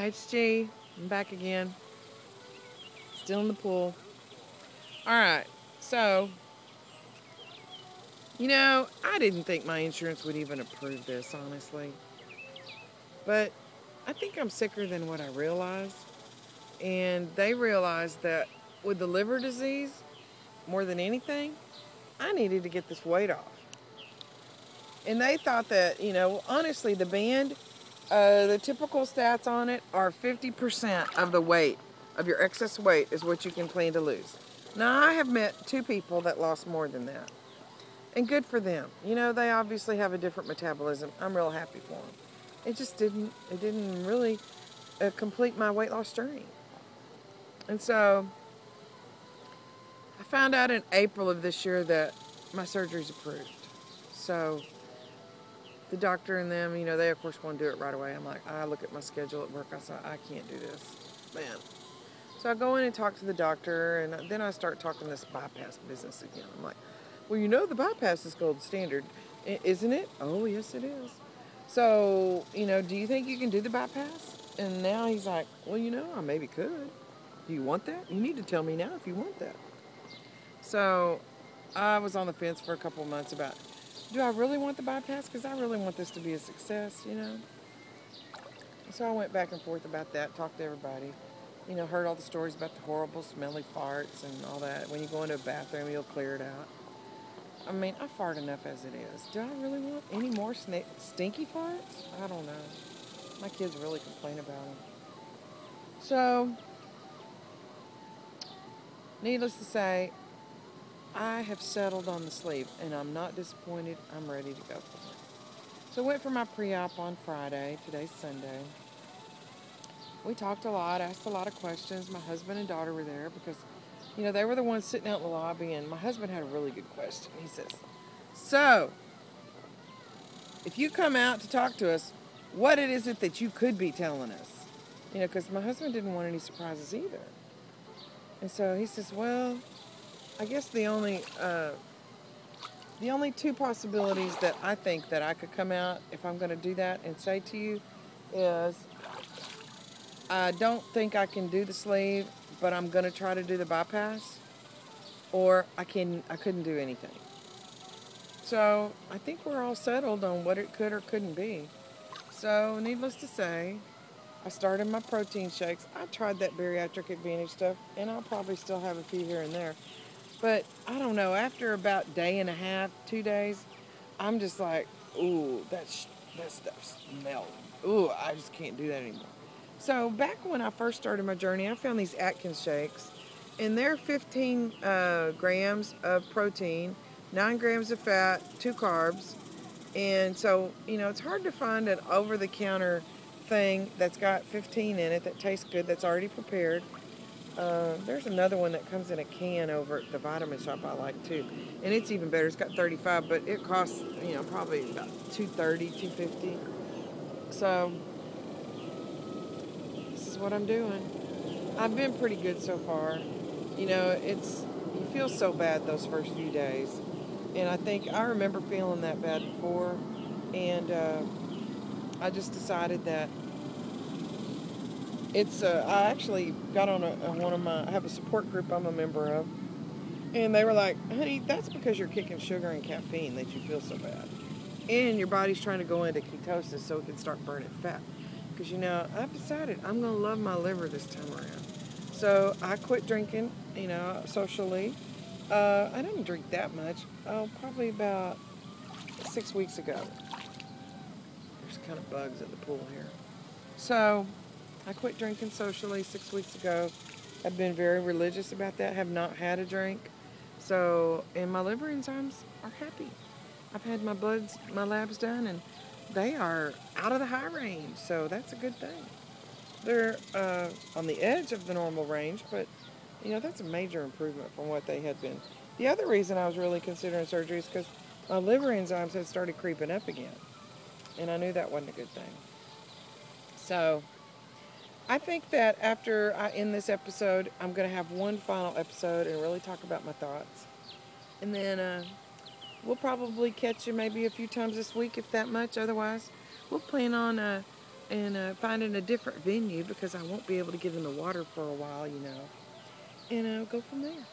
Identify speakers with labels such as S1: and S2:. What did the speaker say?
S1: Hi, it's G. I'm back again. Still in the pool. Alright, so, I didn't think my insurance would even approve this, honestly. But I think I'm sicker than what I realized. And they realized that with the liver disease, more than anything, I needed to get this weight off. And they thought that, honestly, the band, the typical stats on it are 50% of the weight, of your excess weight, is what you can plan to lose. Now, I have met 2 people that lost more than that. And good for them. They obviously have a different metabolism. I'm real happy for them. It didn't really complete my weight loss journey. And so, I found out in April of this year that my surgery's approved. So, the doctor and them, they of course want to do it right away. I'm like, I look at my schedule at work. I said, I can't do this, man. So I go in and talk to the doctor, and then I start talking this bypass business again. I'm like, well, the bypass is gold standard, isn't it? Oh, yes, it is. So, do you think you can do the bypass? And now he's like, well, I maybe could. Do you want that? You need to tell me now if you want that. So I was on the fence for a couple of months about, do I really want the bypass? Because I really want this to be a success, So I went back and forth about that, talked to everybody. Heard all the stories about the horrible smelly farts and all that. When you go into a bathroom, you'll clear it out. I mean, I fart enough as it is. Do I really want any more stinky farts? I don't know. My kids really complain about them. So, needless to say, I have settled on the sleeve, and I'm not disappointed. I'm ready to go for it. So I went for my pre-op on Friday. Today's Sunday. We talked a lot, asked a lot of questions. My husband and daughter were there because, they were the ones sitting out in the lobby, and my husband had a really good question. He says, so, if you come out to talk to us, what is it that you could be telling us? Because my husband didn't want any surprises either. And so he says, well, I guess the only 2 possibilities that I think that I could come out if I'm going to do that and say to you is, I don't think I can do the sleeve, but I'm going to try to do the bypass, or I couldn't do anything. So I think we're all settled on what it could or couldn't be. So needless to say, I started my protein shakes. I tried that Bariatric Advantage stuff, and I'll probably still have a few here and there. But I don't know, after about day and a half, 2 days, I'm just like, ooh, that stuff smells. Ooh, I just can't do that anymore. So back when I first started my journey, I found these Atkins shakes, and they're 15 grams of protein, 9 grams of fat, 2 carbs. And so, it's hard to find an over-the-counter thing that's got 15 in it that tastes good, that's already prepared. There's another one that comes in a can over at the vitamin shop I like too. And it's even better. It's got 35, but it costs, probably about $2.30, $2.50. So, this is what I'm doing. I've been pretty good so far. You feel so bad those first few days. And I remember feeling that bad before. And I just decided that I actually got on I have a support group I'm a member of, and they were like, honey, that's because you're kicking sugar and caffeine that you feel so bad. And your body's trying to go into ketosis so it can start burning fat. Because, I've decided I'm going to love my liver this time around. So I quit drinking, socially. I didn't drink that much. Probably about 6 weeks ago. There's kind of bugs at the pool here. So I quit drinking socially 6 weeks ago. I've been very religious about that. Have not had a drink. So, and my liver enzymes are happy. I've had my labs done, and they are out of the high range. So that's a good thing. They're on the edge of the normal range, but that's a major improvement from what they had been. The other reason I was really considering surgery is because my liver enzymes had started creeping up again, and I knew that wasn't a good thing. So I think that after I end this episode, I'm going to have one final episode and really talk about my thoughts. And then we'll probably catch you maybe a few times this week, if that much. Otherwise, we'll plan on and finding a different venue because I won't be able to get in the water for a while, and go from there.